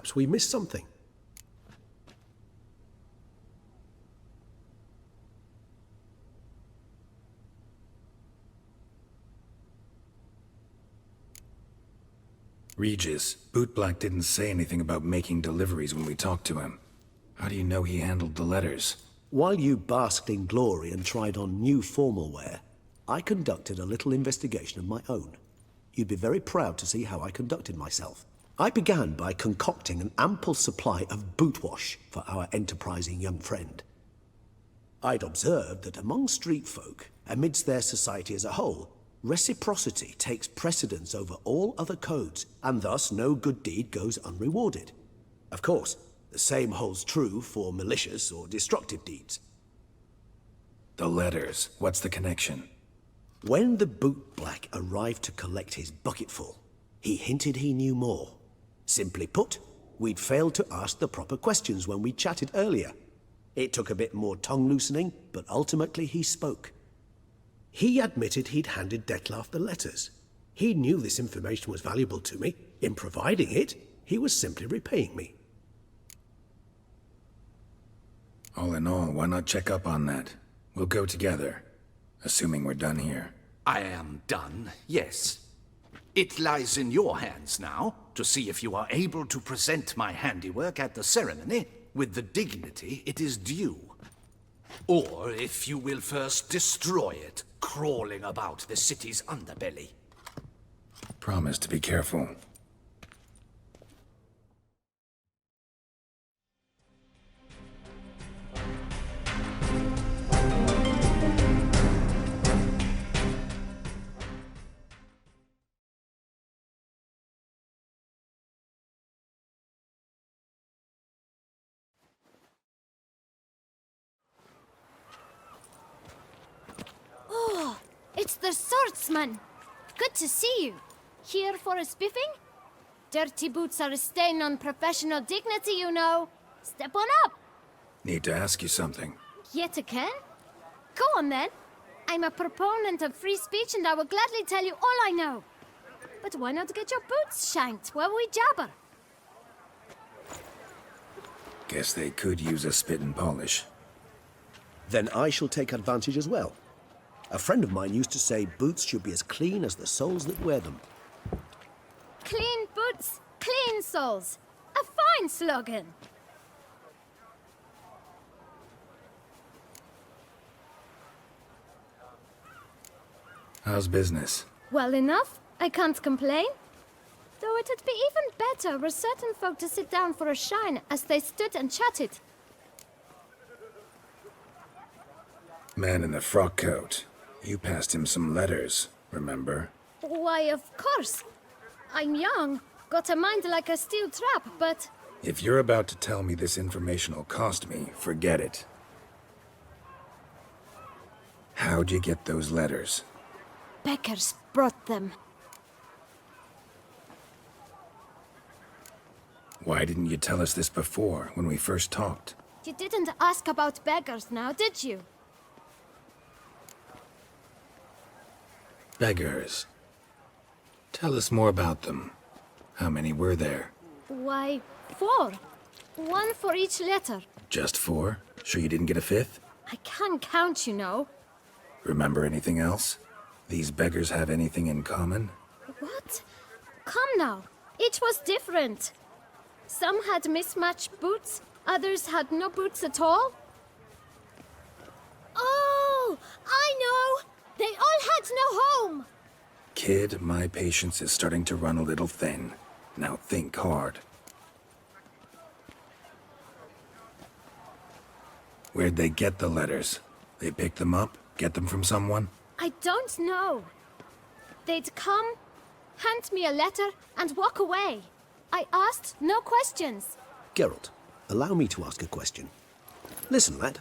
Perhaps we missed something. Regis, Bootblack didn't say anything about making deliveries when we talked to him. How do you know he handled the letters? While you basked in glory and tried on new formal wear, I conducted a little investigation of my own. You'd be very proud to see how I conducted myself. I began by concocting an ample supply of boot wash for our enterprising young friend. I'd observed that among street folk, amidst their society as a whole, reciprocity takes precedence over all other codes, and thus no good deed goes unrewarded. Of course, the same holds true for malicious or destructive deeds. The letters, what's the connection? When the bootblack arrived to collect his bucketful, he hinted he knew more. Simply put, we'd failed to ask the proper questions when we chatted earlier. It took a bit more tongue-loosening, but ultimately he spoke. He admitted he'd handed Dettlaff the letters. He knew this information was valuable to me. In providing it, he was simply repaying me. All in all, why not check up on that? We'll go together, assuming we're done here. I am done, yes. It lies in your hands now to see if you are able to present my handiwork at the ceremony with the dignity it is due. Or if you will first destroy it, crawling about the city's underbelly. Promise to be careful. It's the swordsman. Good to see you. Here for a spiffing? Dirty boots are a stain on professional dignity, you know. Step on up. Need to ask you something. Yet again? Go on then. I'm a proponent of free speech and I will gladly tell you all I know. But why not get your boots shanked while we jabber? Guess they could use a spit and polish. Then I shall take advantage as well. A friend of mine used to say boots should be as clean as the soles that wear them. Clean boots, clean soles. A fine slogan. How's business? Well enough. I can't complain. Though it'd be even better were certain folk to sit down for a shine as they stood and chatted. Man in the frock coat. You passed him some letters, remember? Why, of course. I'm young, got a mind like a steel trap, but... If you're about to tell me this information'll cost me, forget it. How'd you get those letters? Beggars brought them. Why didn't you tell us this before, when we first talked? You didn't ask about beggars now, did you? Beggars. Tell us more about them. How many were there? Why, 4. 1 for each letter. Just 4? Sure you didn't get a 5th? I can't count, you know. Remember anything else? These beggars have anything in common? What? Come now. Each was different. Some had mismatched boots, others had no boots at all. Oh, I know! They all had no home! Kid, my patience is starting to run a little thin. Now think hard. Where'd they get the letters? They pick them up? Get them from someone? I don't know. They'd come, hand me a letter, and walk away. I asked no questions. Geralt, allow me to ask a question. Listen, lad.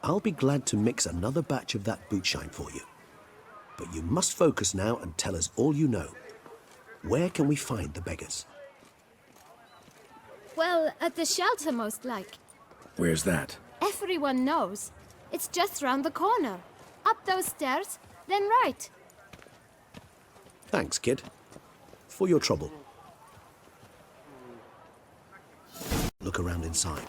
I'll be glad to mix another batch of that boot shine for you. But you must focus now and tell us all you know. Where can we find the beggars? Well, at the shelter, most like. Where's that? Everyone knows. It's just round the corner. Up those stairs, then right. Thanks, kid. For your trouble. look around inside.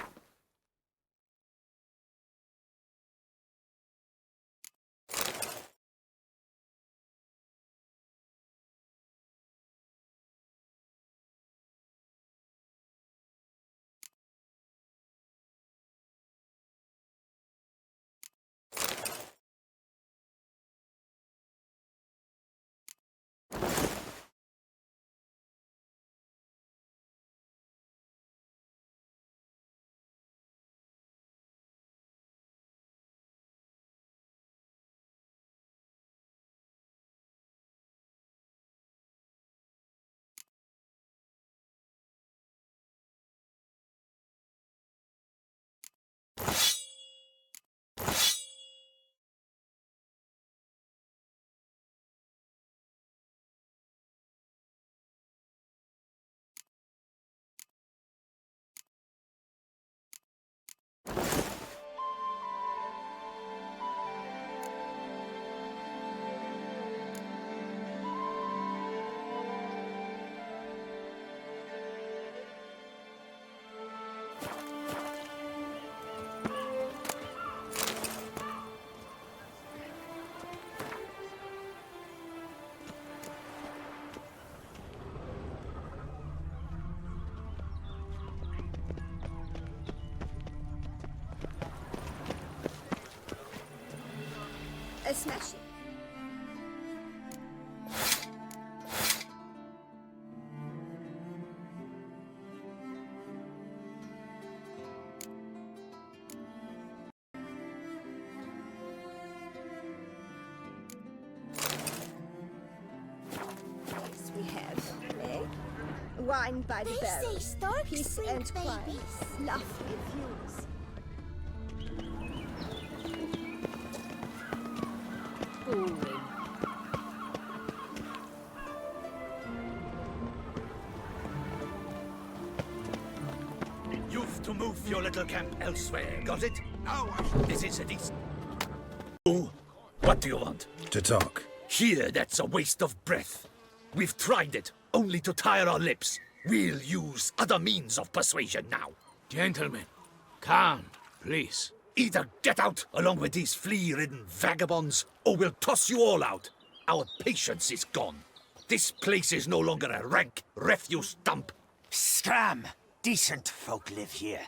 Smash it. Yes, we have. Eh? Wine by the They barrel. say storks Peace bring and quiet. babies. Love refuse. You've to move your little camp elsewhere, got it? Now this is a decent... Oh, what do you want? To talk. Here, that's a waste of breath. We've tried it, only to tire our lips. We'll use other means of persuasion now. Gentlemen, calm, please. Either get out along with these flea-ridden vagabonds, or we'll toss you all out. Our patience is gone. This place is no longer a rank refuse dump. Scram! Decent folk live here.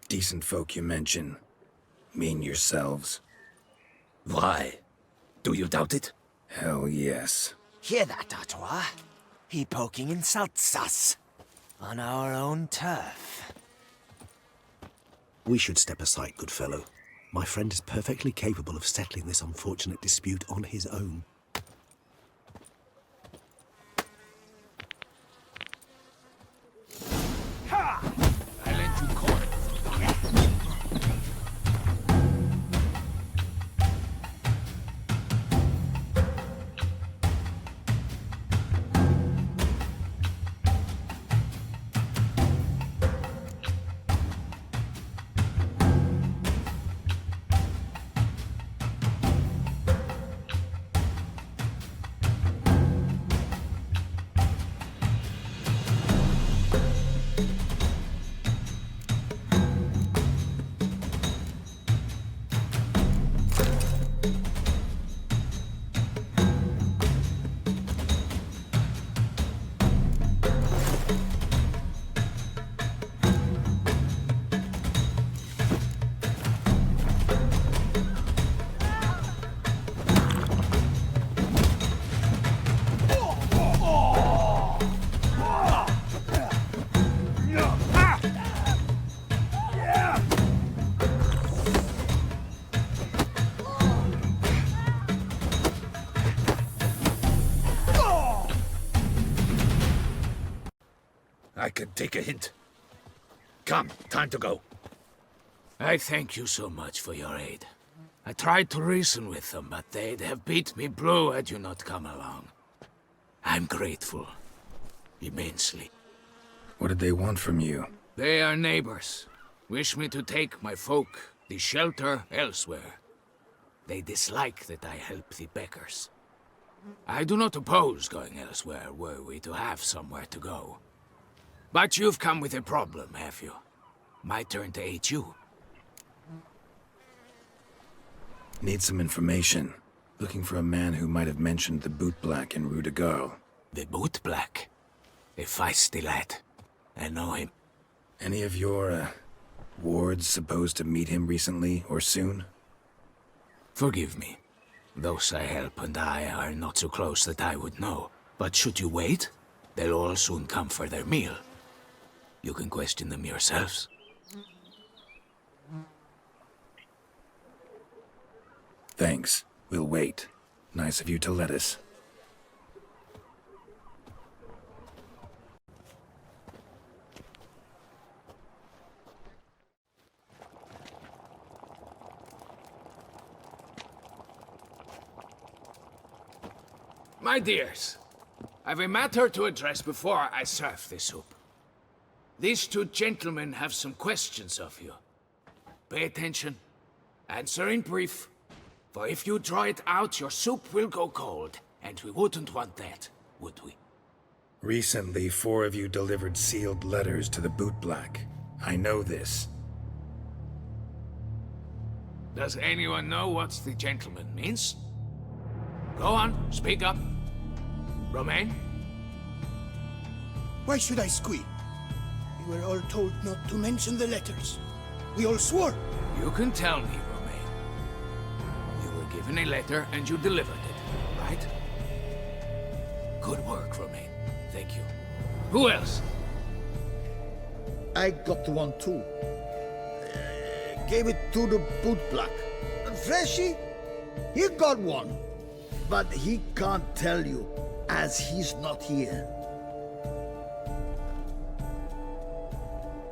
Decent folk you mention. Mean yourselves. Why? Do you doubt it? Hell yes. Hear that, Artois? He poking insults us. On our own turf. We should step aside, good fellow. My friend is perfectly capable of settling this unfortunate dispute on his own. I lent you corn. I can take a hint. Come, time to go. I thank you so much for your aid. I tried to reason with them, but they'd have beat me blue had you not come along. I'm grateful. Immensely. What did they want from you? They are neighbors. Wish me to take my folk, the shelter, elsewhere. They dislike that I help the beggars. I do not oppose going elsewhere were we to have somewhere to go. But you've come with a problem, have you? My turn to aid you. Need some information. Looking for a man who might have mentioned the boot black in Rue de Garl. The boot black? A feisty lad. I know him. Any of your, wards supposed to meet him recently or soon? Forgive me. Those I help and I are not so close that I would know. But should you wait, they'll all soon come for their meal. You can question them yourselves. Thanks. We'll wait. Nice of you to let us. My dears, I've a matter to address before I serve the soup. These two gentlemen have some questions of you. Pay attention. Answer in brief. For if you draw it out, your soup will go cold. And we wouldn't want that, would we? Recently, 4 of you delivered sealed letters to the boot black. I know this. Does anyone know what the gentleman means? Go on, speak up. Romain? Why should I squeal? We were all told not to mention the letters. We all swore. You can tell me, Romain. You were given a letter and you delivered it, right? Good work, Romain. Thank you. Who else? I got one too. Gave it to the boot black. Freshy, he got one. But he can't tell you, as he's not here.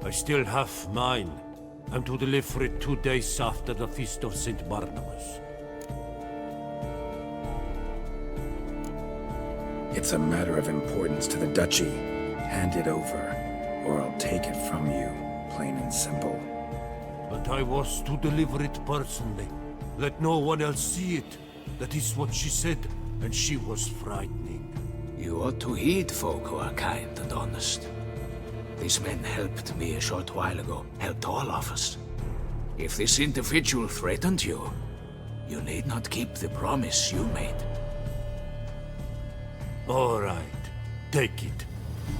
I still have mine. I'm to deliver it 2 days after the Feast of St. Barnabas. It's a matter of importance to the Duchy. Hand it over, or I'll take it from you, plain and simple. But I was to deliver it personally. Let no one else see it. That is what she said, and she was frightening. You ought to heed folk who are kind and honest. These men helped me a short while ago, helped all of us. If this individual threatened you, you need not keep the promise you made. All right, take it.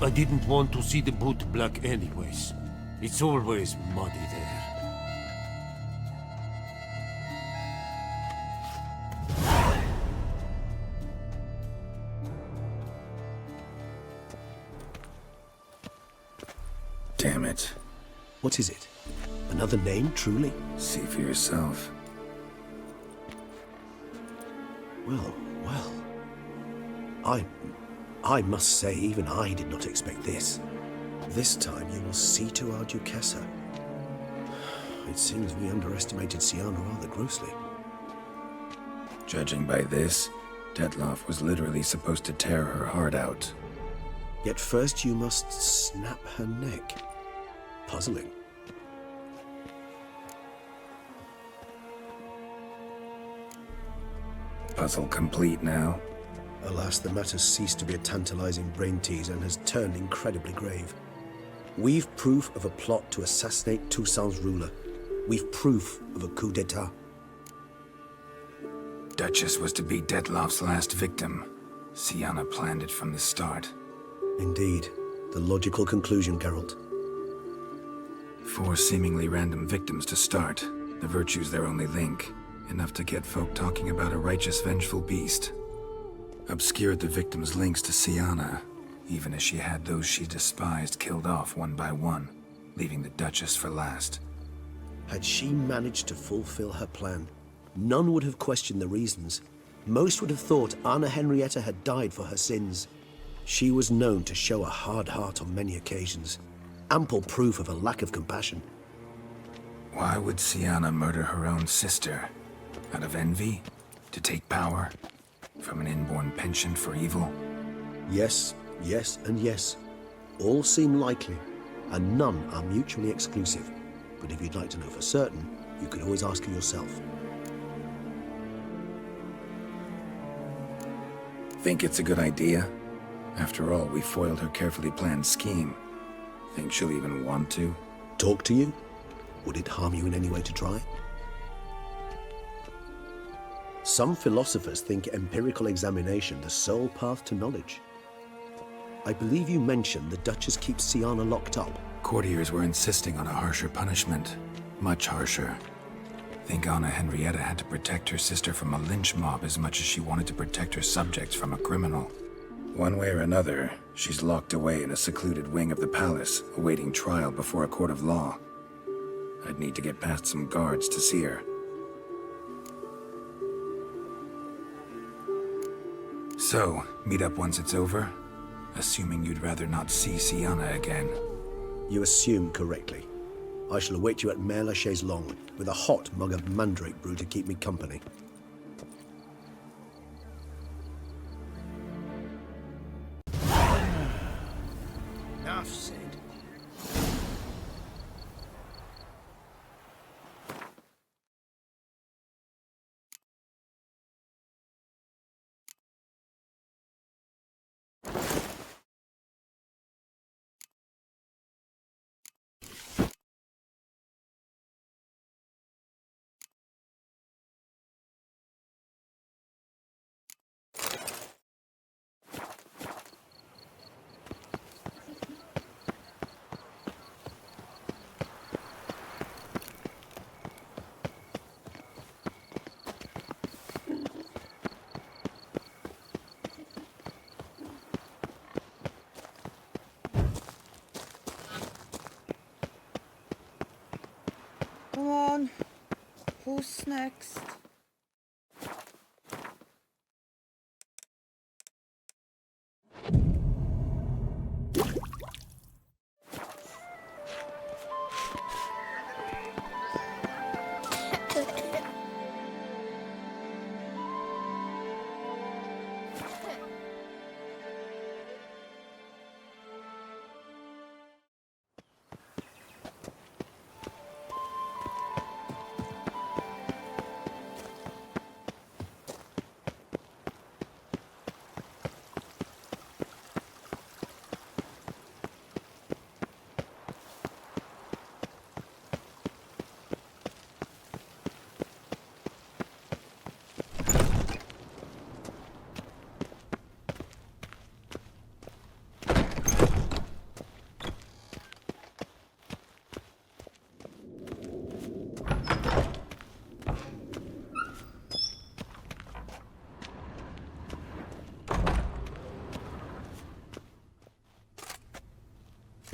I didn't want to see the boot black anyways. It's always muddy there. Damn it. What is it? Another name, truly? See for yourself. Well, well. I must say, even I did not expect this. This time you will see to our Duchessa. It seems we underestimated Sienna rather grossly. Judging by this, Detloff was literally supposed to tear her heart out. Yet first you must snap her neck. Puzzling. Puzzle complete now. Alas, the matter's ceased to be a tantalizing brain tease and has turned incredibly grave. We've proof of a plot to assassinate Toussaint's ruler. We've proof of a coup d'etat. Duchess was to be Detloff's last victim. Sienna planned it from the start. Indeed. The logical conclusion, Geralt. 4 seemingly random victims to start. The virtue's their only link. Enough to get folk talking about a righteous, vengeful beast. Obscured the victims' links to Sienna, even as she had those she despised killed off one by one, leaving the Duchess for last. Had she managed to fulfill her plan, none would have questioned the reasons. Most would have thought Anna Henrietta had died for her sins. She was known to show a hard heart on many occasions. Ample proof of a lack of compassion. Why would Sienna murder her own sister? Out of envy? To take power? From an inborn penchant for evil? Yes, yes, and yes. All seem likely, and none are mutually exclusive. But if you'd like to know for certain, you could always ask her yourself. Think it's a good idea? After all, we foiled her carefully planned scheme. Think she'll even want to? Talk to you? Would it harm you in any way to try? Some philosophers think empirical examination the sole path to knowledge. I believe you mentioned the Duchess keeps Siana locked up. Courtiers were insisting on a harsher punishment. Much harsher. Think Anna Henrietta had to protect her sister from a lynch mob as much as she wanted to protect her subjects from a criminal. One way or another, she's locked away in a secluded wing of the palace, awaiting trial before a court of law. I'd need to get past some guards to see her. So, meet up once it's over? Assuming you'd rather not see Siana again. You assume correctly. I shall await you at Mère la Chaise Longue, with a hot mug of mandrake brew to keep me company. Enough said. Come on. Who's next?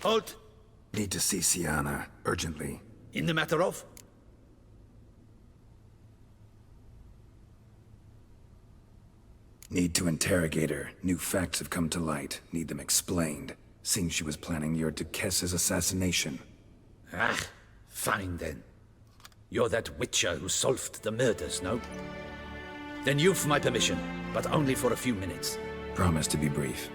Halt! Need to see Siana, urgently. In the matter of? Need to interrogate her. New facts have come to light. Need them explained. Seems she was planning your Duquesse's assassination. Ah, fine then. You're that witcher who solved the murders, no? Then you've my permission, but only for a few minutes. Promise to be brief.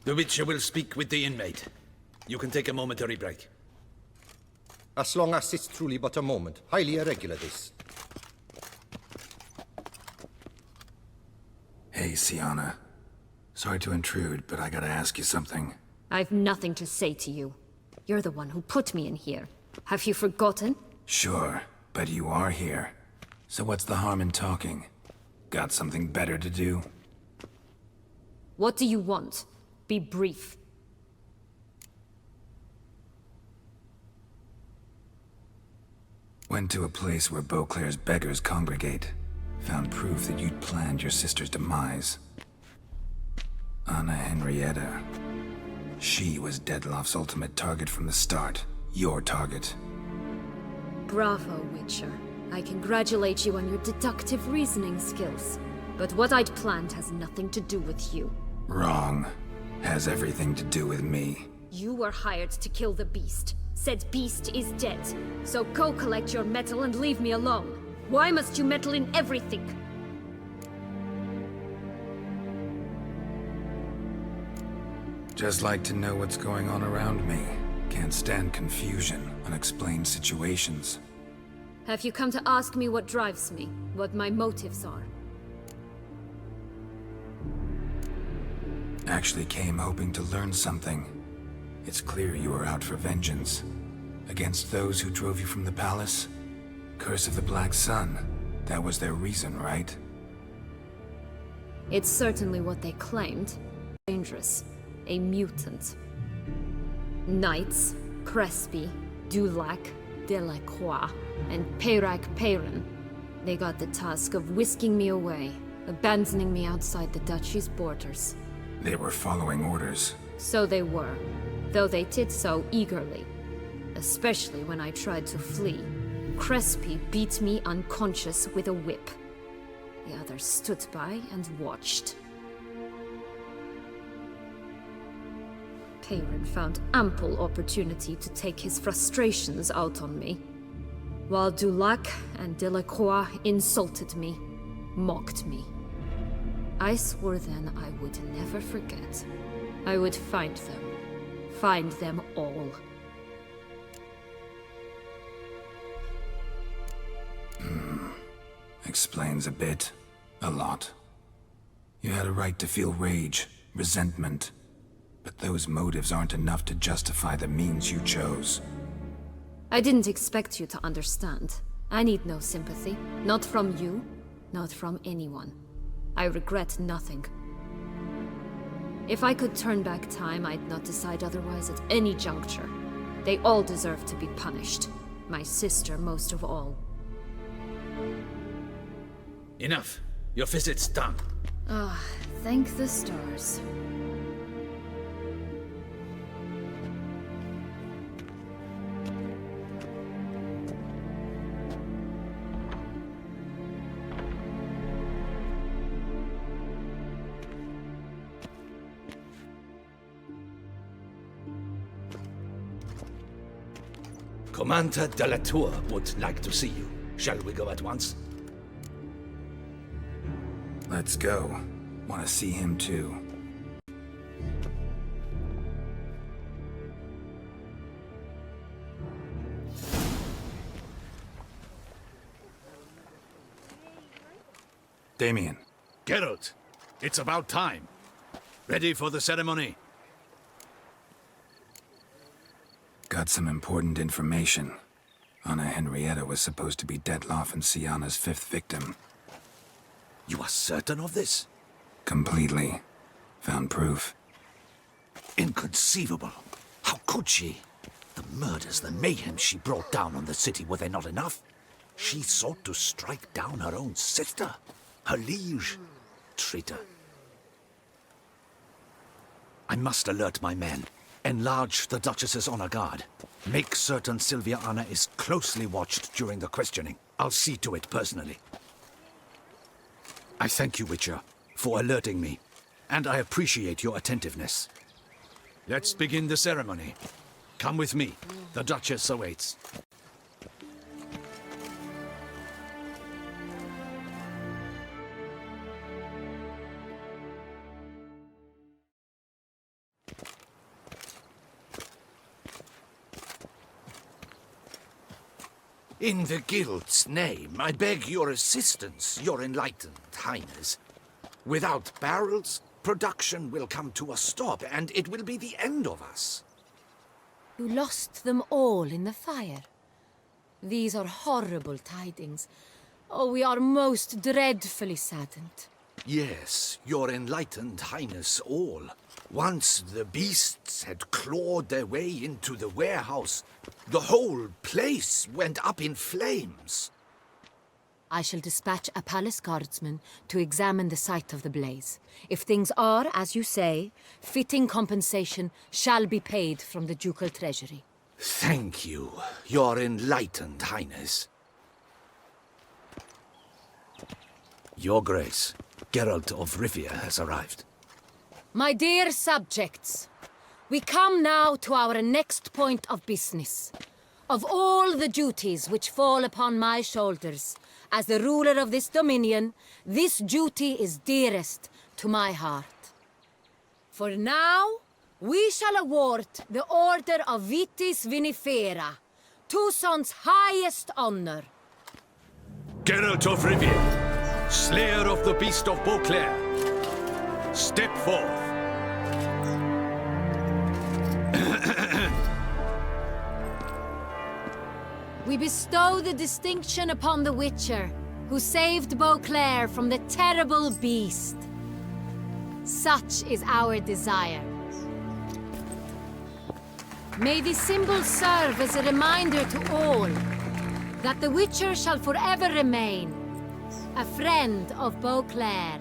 The Witcher will speak with the inmate. You can take a momentary break. As long as it's truly but a moment. Highly irregular, this. Hey, Siana. Sorry to intrude, but I gotta ask you something. I've nothing to say to you. You're the one who put me in here. Have you forgotten? Sure, but you are here. So what's the harm in talking? Got something better to do? What do you want? Be brief. Went to a place where Beauclair's beggars congregate. Found proof that you'd planned your sister's demise. Anna Henrietta. She was Dettlaff's ultimate target from the start. Your target. Bravo, Witcher. I congratulate you on your deductive reasoning skills. But what I'd planned has nothing to do with you. Wrong. Has everything to do with me. You were hired to kill the beast. Said beast is dead. So go collect your metal and leave me alone. Why must you meddle in everything? Just like to know what's going on around me. Can't stand confusion, unexplained situations. Have you come to ask me what drives me? What my motives are? Actually came hoping to learn something. It's clear you were out for vengeance. Against those who drove you from the palace? Curse of the Black Sun. That was their reason, right? It's certainly what they claimed. Dangerous. A mutant. Knights, Crespi, Dulac, Delacroix, and Peyrac Peyran. They got the task of whisking me away, abandoning me outside the duchy's borders. They were following orders. So they were, though they did so eagerly. Especially when I tried to flee. Crespi beat me unconscious with a whip. The others stood by and watched. Peyran found ample opportunity to take his frustrations out on me, while Dulac and Delacroix insulted me, mocked me. I swore then I would never forget. I would find them all. Explains a bit. A lot. You had a right to feel rage, resentment. But those motives aren't enough to justify the means you chose. I didn't expect you to understand. I need no sympathy. Not from you, not from anyone. I regret nothing. If I could turn back time, I'd not decide otherwise at any juncture. They all deserve to be punished. My sister most of all. Enough. Your visit's done. Ah, thank the stars. Commander de la Tour would like to see you. Shall we go at once? Let's go. Want to see him too. Damien. Geralt, it's about time. Ready for the ceremony? Got some important information. Anna Henrietta was supposed to be Detloff and Syanna's 5th victim. You are certain of this? Completely. Found proof. Inconceivable. How could she? The murders, the mayhem she brought down on the city, were they not enough? She sought to strike down her own sister, her liege. Traitor. I must alert my men. Enlarge the Duchess's honor guard. Make certain Sylvia Anna is closely watched during the questioning. I'll see to it personally. I thank you, Witcher, for alerting me, and I appreciate your attentiveness. Let's begin the ceremony. Come with me. The Duchess awaits. In the Guild's name, I beg your assistance, your enlightened highness. Without barrels, production will come to a stop, and it will be the end of us. You lost them all in the fire. These are horrible tidings. Oh, we are most dreadfully saddened. Yes, your enlightened highness all. Once the beasts had clawed their way into the warehouse, the whole place went up in flames. I shall dispatch a palace guardsman to examine the site of the blaze. If things are, as you say, fitting compensation shall be paid from the ducal treasury. Thank you, your enlightened highness. Your Grace, Geralt of Rivia has arrived. My dear subjects, we come now to our next point of business. Of all the duties which fall upon my shoulders, as the ruler of this dominion, this duty is dearest to my heart. For now, we shall award the Order of Vitis Vinifera, Tucson's highest honor. Geralt of Rivia, Slayer of the Beast of Beauclair, step forth. We bestow the distinction upon the Witcher, who saved Beauclair from the terrible beast. Such is our desire. May this symbol serve as a reminder to all that the Witcher shall forever remain a friend of Beauclair.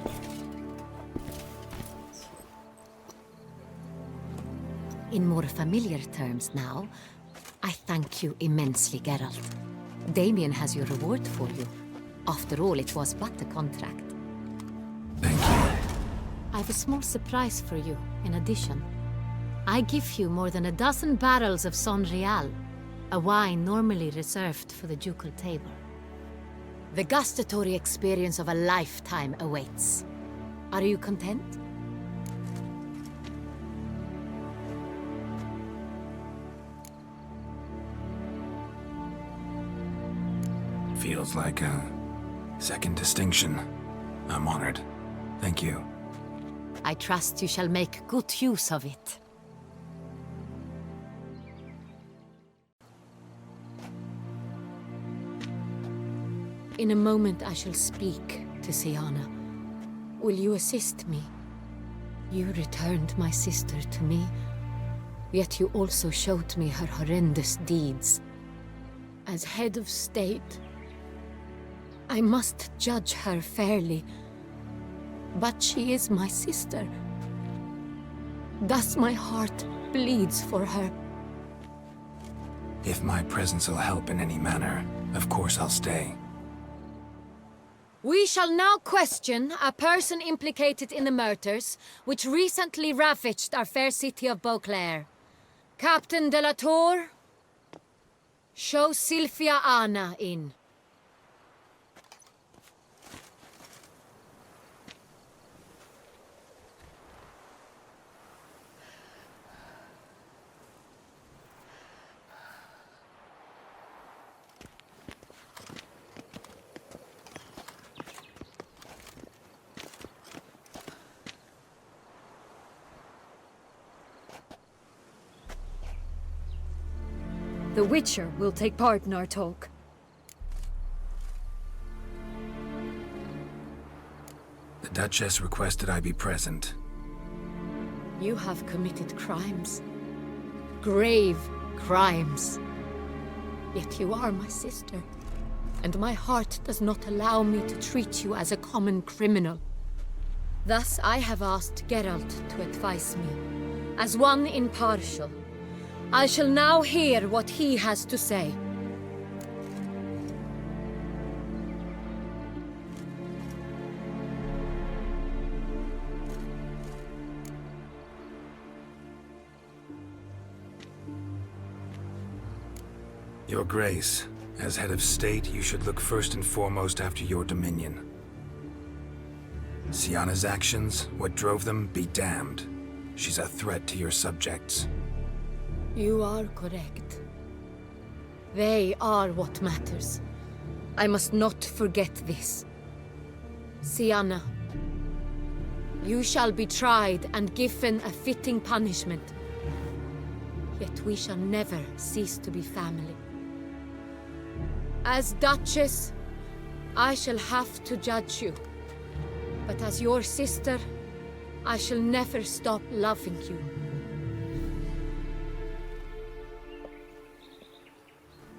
In more familiar terms now, I thank you immensely, Geralt. Damien has your reward for you. After all, it was but a contract. Thank you. I have a small surprise for you, in addition. I give you more than a dozen barrels of Son Real, a wine normally reserved for the ducal table. The gustatory experience of a lifetime awaits. Are you content? Feels like a second distinction. I'm honored. Thank you. I trust you shall make good use of it. In a moment I shall speak to Siana. Will you assist me? You returned my sister to me, yet you also showed me her horrendous deeds. As head of state, I must judge her fairly, but she is my sister. Thus my heart bleeds for her. If my presence will help in any manner, of course I'll stay. We shall now question a person implicated in the murders which recently ravaged our fair city of Beauclair. Captain de la Tour, show Sylvia Anna in. The Witcher will take part in our talk. The Duchess requested I be present. You have committed crimes. Grave crimes. Yet you are my sister, and my heart does not allow me to treat you as a common criminal. Thus I have asked Geralt to advise me, as one impartial. I shall now hear what he has to say. Your Grace, as head of state, you should look first and foremost after your dominion. Siana's actions, what drove them, be damned. She's a threat to your subjects. You are correct. They are what matters. I must not forget this. Siana, you shall be tried and given a fitting punishment. Yet we shall never cease to be family. As Duchess, I shall have to judge you. But as your sister, I shall never stop loving you.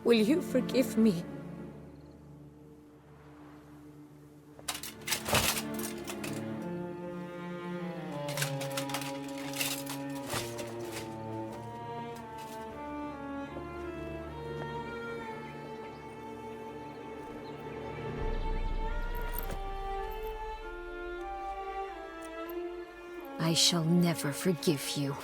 Will you forgive me? I shall never forgive you.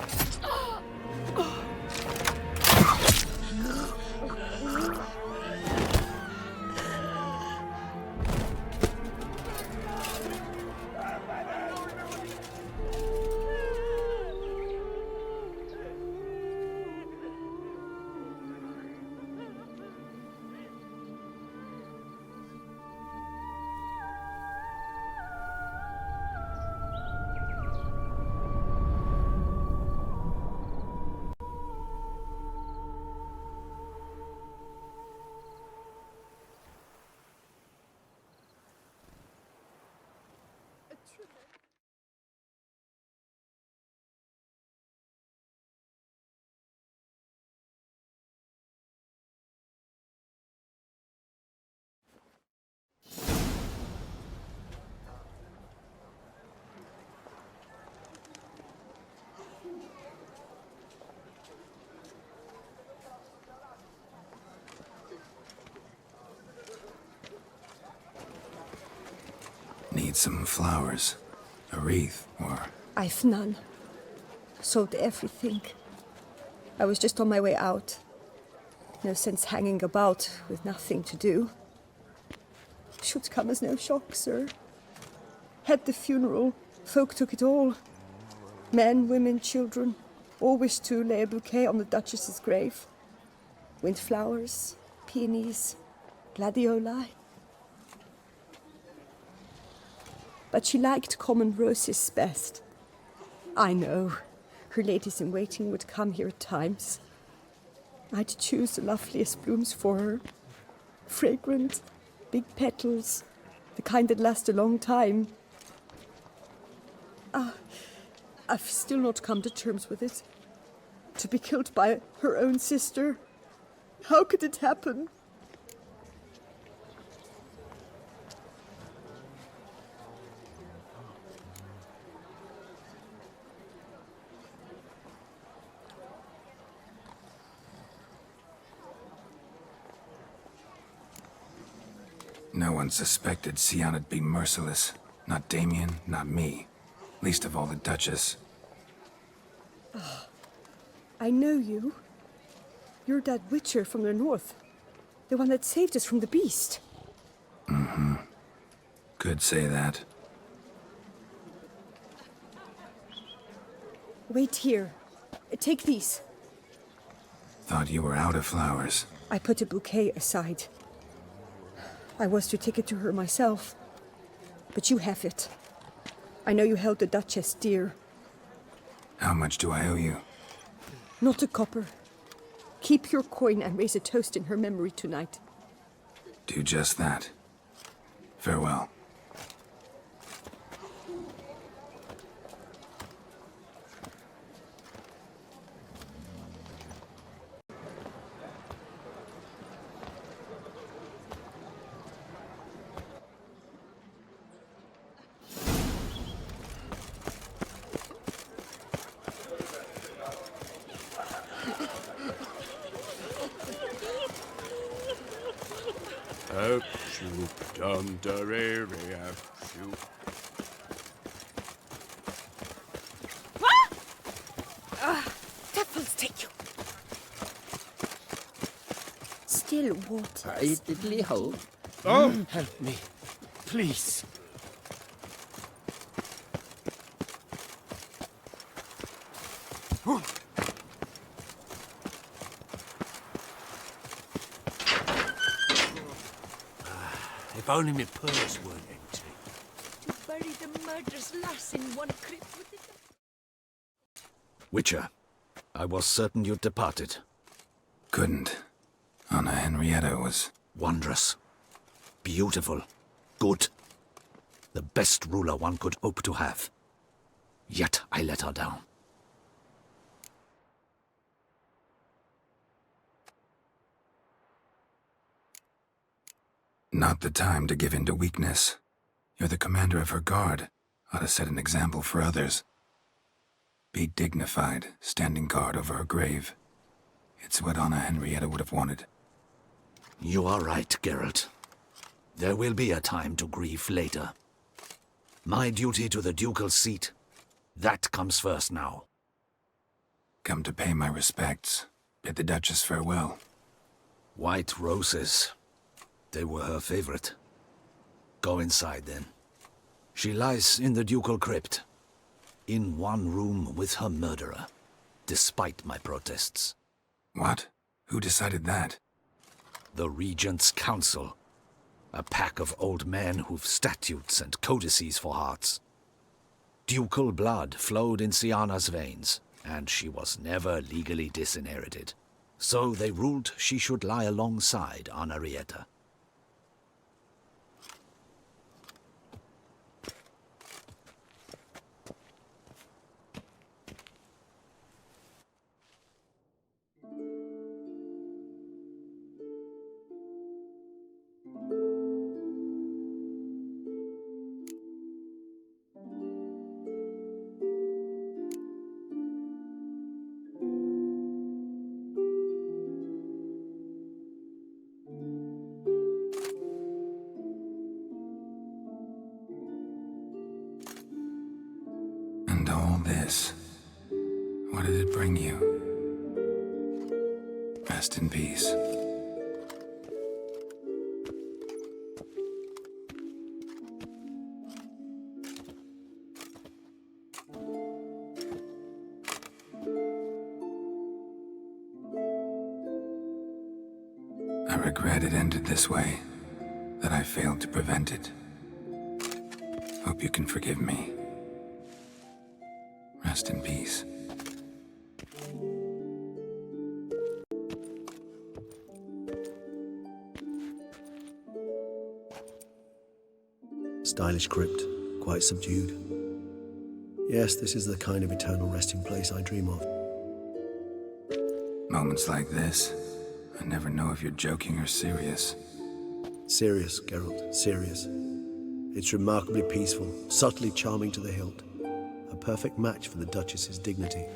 Need some flowers. A wreath, or... I've none. Sold everything. I was just on my way out. No sense hanging about with nothing to do. Should come as no shock, sir. Had the funeral. Folk took it all. Men, women, children. All wished to lay a bouquet on the Duchess's grave. Windflowers, peonies, gladioli. But she liked common roses best. I know. Her ladies-in-waiting would come here at times. I'd choose the loveliest blooms for her. Fragrant, big petals, the kind that last a long time. I've still not come to terms with it. To be killed by her own sister. How could it happen? No one suspected Sianna'd be merciless. Not Damien, not me. Least of all the Duchess. I know you. You're that witcher from the north. The one that saved us from the beast. Mm-hmm. Could say that. Wait here. Take these. Thought you were out of flowers. I put a bouquet aside. I was to take it to her myself. But you have it. I know you held the Duchess dear. How much do I owe you? Not a copper. Keep your coin and raise a toast in her memory tonight. Do just that. Farewell. Devils take you. Still water. I diddly ho. Help me, please. If only my purse weren't empty. To bury the murderous lass in one crypt with the... Witcher, I was certain you'd departed. Couldn't. Anna Henrietta was... Wondrous. Beautiful. Good. The best ruler one could hope to have. Yet I let her down. Not the time to give in to weakness. You're the commander of her guard. Ought to set an example for others. Be dignified, standing guard over her grave. It's what Anna Henrietta would have wanted. You are right, Geralt. There will be a time to grieve later. My duty to the ducal seat, that comes first now. Come to pay my respects. Bid the Duchess farewell. White roses. They were her favorite. Go inside, then. She lies in the ducal crypt. In one room with her murderer, despite my protests. What? Who decided that? The Regent's Council. A pack of old men who've statutes and codices for hearts. Ducal blood flowed in Sianna''s veins, and she was never legally disinherited. So they ruled she should lie alongside Anarietta. this. What did it bring you? Rest in peace. I regret it ended this way, that I failed to prevent it. Hope you can forgive me. Rest in peace. Stylish crypt, quite subdued. Yes, this is the kind of eternal resting place I dream of. Moments like this, I never know if you're joking or serious. Serious, Geralt, serious. It's remarkably peaceful, subtly charming to the hilt. A perfect match for the Duchess's dignity.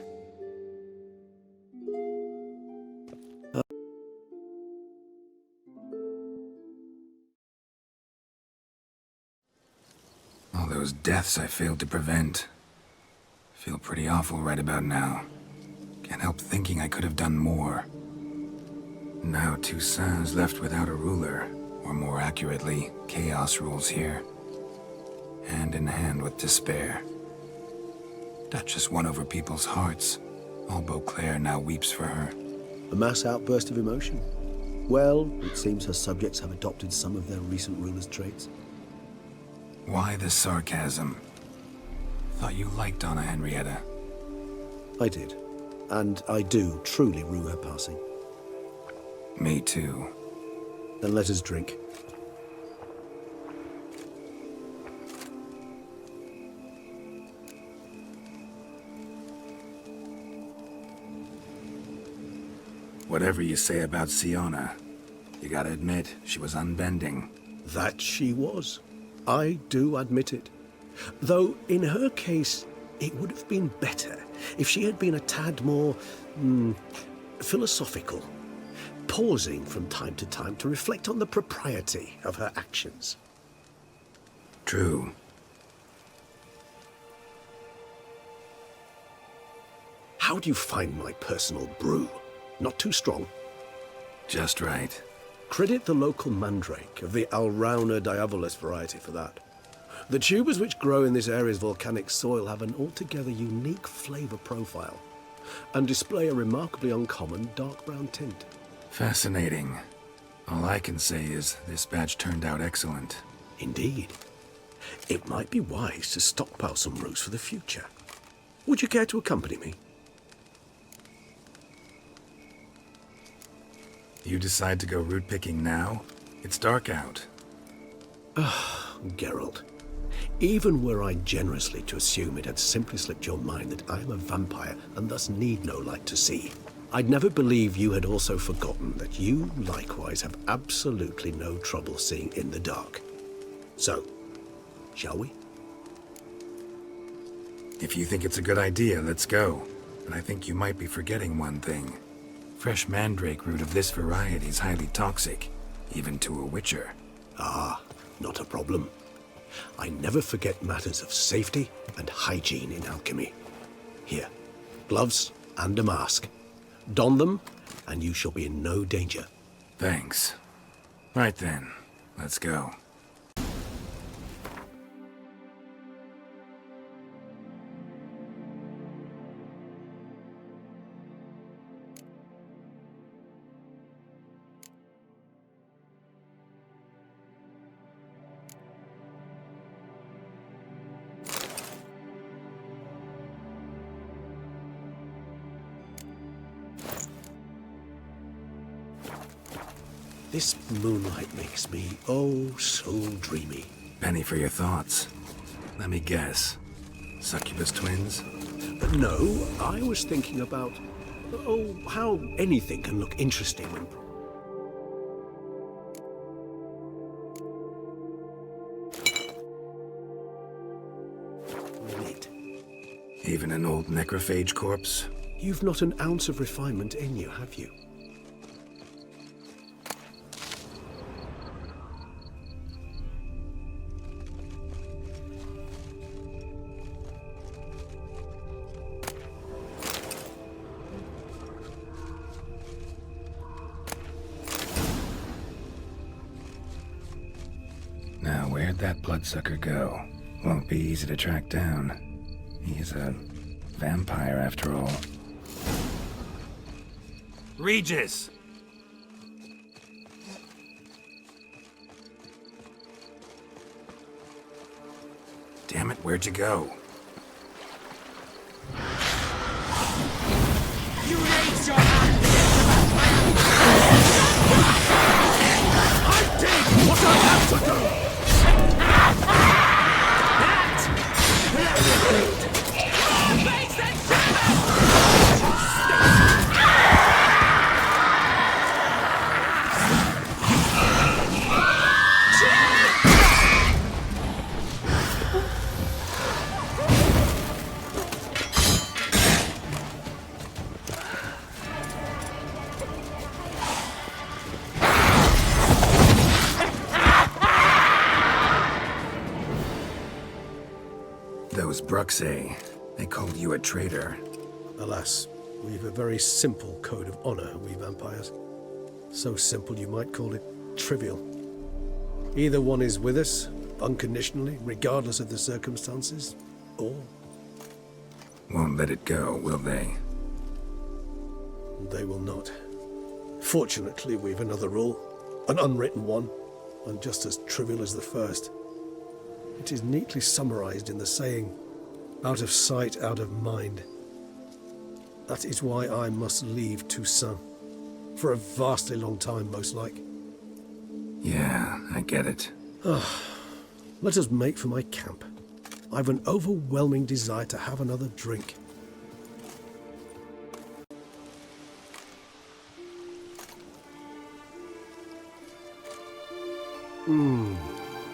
All those deaths I failed to prevent. Feel pretty awful right about now. Can't help thinking I could have done more. Now Toussaint's left without a ruler, or more accurately, chaos rules here. Hand in hand with despair. Duchess won over people's hearts. All Beauclair now weeps for her. A mass outburst of emotion. Well, it seems her subjects have adopted some of their recent ruler's traits. Why the sarcasm? Thought you liked Anna Henrietta. I did. And I do truly rue her passing. Me too. Then let us drink. Whatever you say about Siona, you gotta admit, she was unbending. That she was. I do admit it. Though, in her case, it would have been better if she had been a tad more, philosophical, pausing from time to time to reflect on the propriety of her actions. True. How do you find my personal brew? Not too strong? Just right. Credit the local mandrake of the Alrauna diabolus variety for that. The tubers which grow in this area's volcanic soil have an altogether unique flavor profile and display a remarkably uncommon dark brown tint. Fascinating. All I can say is this batch turned out excellent. Indeed. It might be wise to stockpile some roots for the future. Would you care to accompany me? You decide to go root picking now? It's dark out. Geralt, even were I generously to assume it had simply slipped your mind that I am a vampire and thus need no light to see, I'd never believe you had also forgotten that you likewise have absolutely no trouble seeing in the dark. So, shall we? If you think it's a good idea, let's go. But I think you might be forgetting one thing. Fresh mandrake root of this variety is highly toxic, even to a witcher. Ah, not a problem. I never forget matters of safety and hygiene in alchemy. Here, gloves and a mask. Don them, and you shall be in no danger. Thanks. Right then, let's go. This moonlight makes me, oh, so dreamy. Penny for your thoughts. Let me guess. Succubus twins? No, I was thinking about, oh, how anything can look interesting when... Wait. Even an old necrophage corpse? You've not an ounce of refinement in you, have you? Now, where'd that bloodsucker go? Won't be easy to track down. He's a vampire, after all. Regis! Damn it, where'd you go? You raise your hand! I did what I had to do! Those Bruxay, they called you a traitor. Alas, we've a very simple code of honor, we vampires. So simple you might call it trivial. Either one is with us, unconditionally, regardless of the circumstances, or... Won't let it go, will they? They will not. Fortunately, we've another rule, an unwritten one, and just as trivial as the first. It is neatly summarized in the saying, out of sight, out of mind. That is why I must leave Toussaint. For a vastly long time, most like. Yeah, I get it. Let us make for my camp. I've an overwhelming desire to have another drink.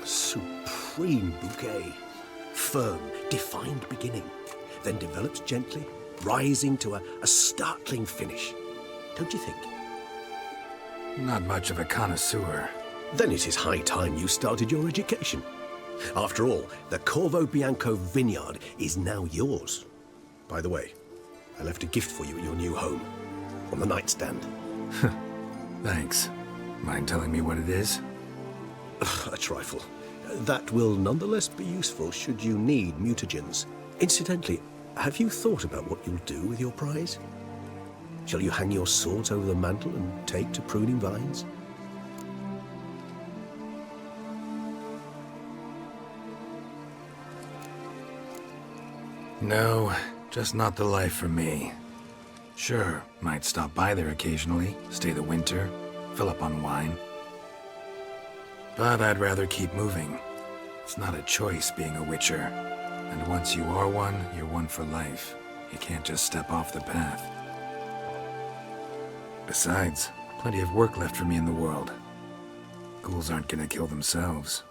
Supreme bouquet. Firm, defined beginning, then develops gently, rising to a startling finish. Don't you think? Not much of a connoisseur. Then it is high time you started your education. After all, the Corvo Bianco vineyard is now yours. By the way, I left a gift for you at your new home, on the nightstand. Thanks. Mind telling me what it is? A trifle. That will nonetheless be useful should you need mutagens. Incidentally, have you thought about what you'll do with your prize? Shall you hang your swords over the mantle and take to pruning vines? No, just not the life for me. Sure, might stop by there occasionally, stay the winter, fill up on wine. But I'd rather keep moving. It's not a choice being a witcher. And once you are one, you're one for life. You can't just step off the path. Besides, plenty of work left for me in the world. Ghouls aren't gonna kill themselves.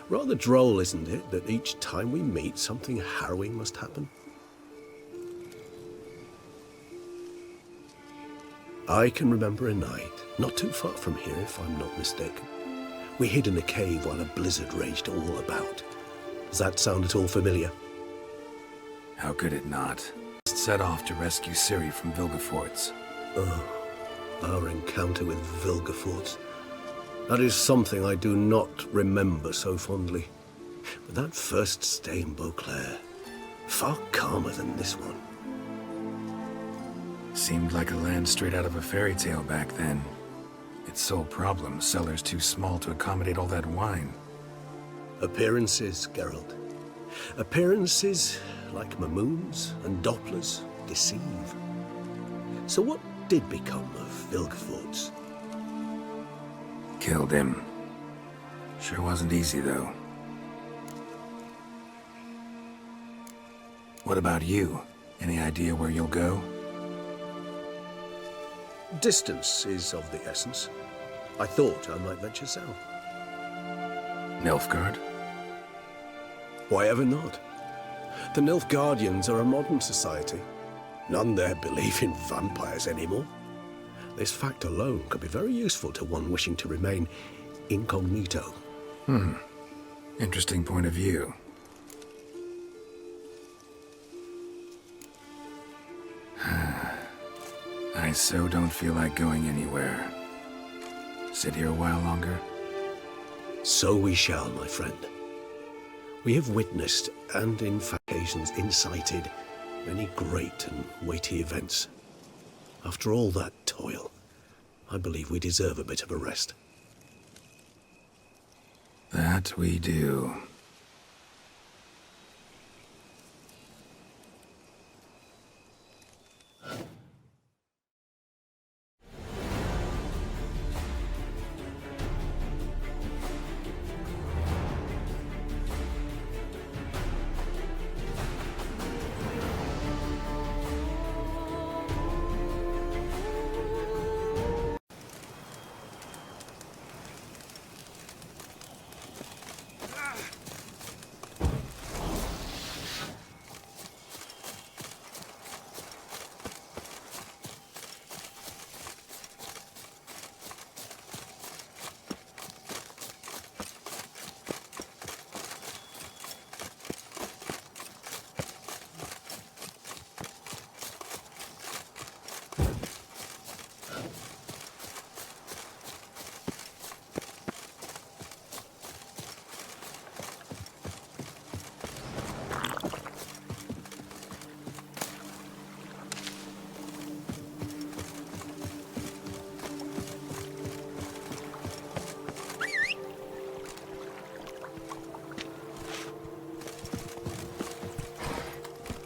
Rather droll, isn't it, that each time we meet, something harrowing must happen? I can remember a night, not too far from here if I'm not mistaken. We hid in a cave while a blizzard raged all about. Does that sound at all familiar? How could it not? Set off to rescue Ciri from Vilgefortz. Oh, our encounter with Vilgefortz. That is something I do not remember so fondly. But that first stay in Beauclair, far calmer than this one. Seemed like a land straight out of a fairy tale back then. Its sole problem, cellars too small to accommodate all that wine. Appearances, Geralt. Appearances, like Mamoons and Dopplers, deceive. So what did become of Vilgefortz? Killed him. Sure wasn't easy, though. What about you? Any idea where you'll go? Distance is of the essence. I thought I might venture south. Nilfgaard? Why ever not? The Nilfgaardians are a modern society. None there believe in vampires anymore. This fact alone could be very useful to one wishing to remain incognito. Interesting point of view. I so don't feel like going anywhere. Sit here a while longer? So we shall, my friend. We have witnessed, and in occasions incited, many great and weighty events. After all that toil, I believe we deserve a bit of a rest. That we do.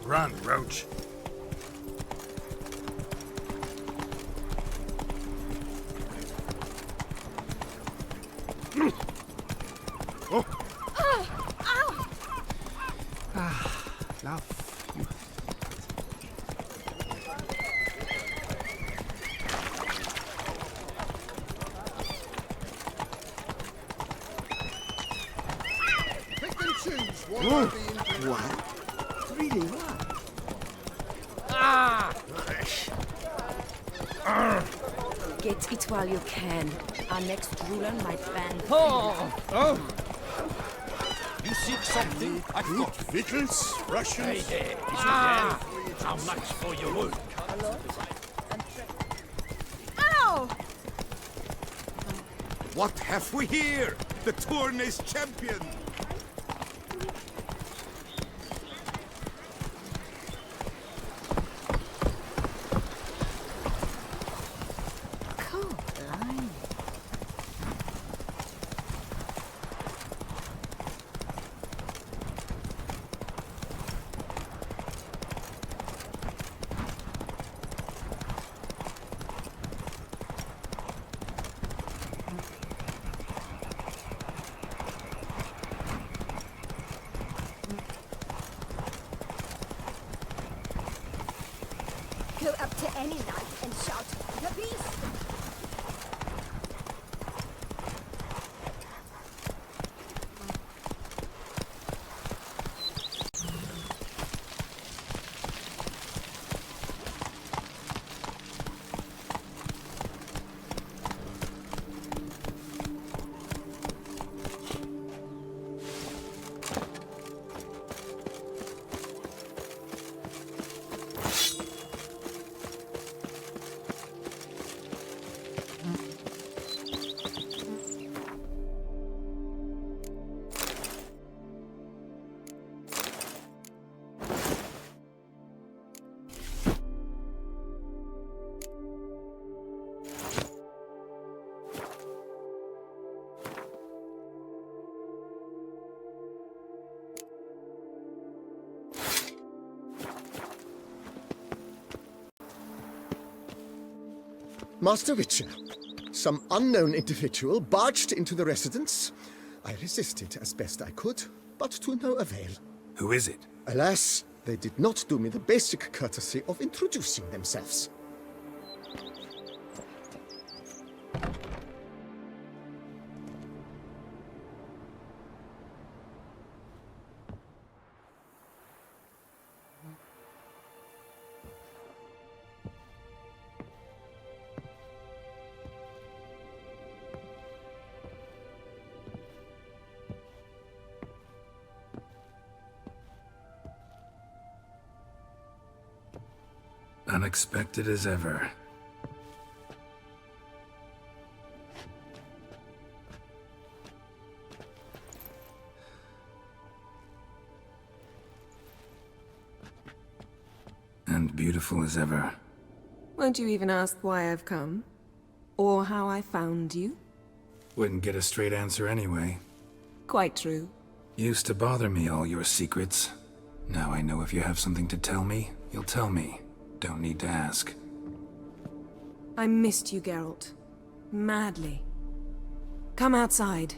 Run, Roach. Oh. Ow! Love. Pick and choose one. What? Really, what? Get it while you can. Our next ruler might ban. Oh! You seek something? I got Victuals, Russians. Hey, how much for your wood? Ow! What have we here? The Tournay's champion! Go up to any knight and shout, "The beast!" Master Witcher, some unknown individual barged into the residence. I resisted as best I could, but to no avail. Who is it? Alas, they did not do me the basic courtesy of introducing themselves. Unexpected as ever. and beautiful as ever. Won't you even ask why I've come? Or how I found you? Wouldn't get a straight answer anyway. Quite true. Used to bother me, all your secrets. Now I know if you have something to tell me, you'll tell me. Don't need to ask. I missed you, Geralt. Madly. Come outside.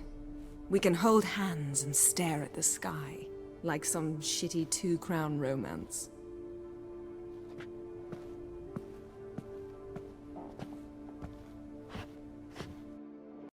We can hold hands and stare at the sky, like some shitty two-crown romance.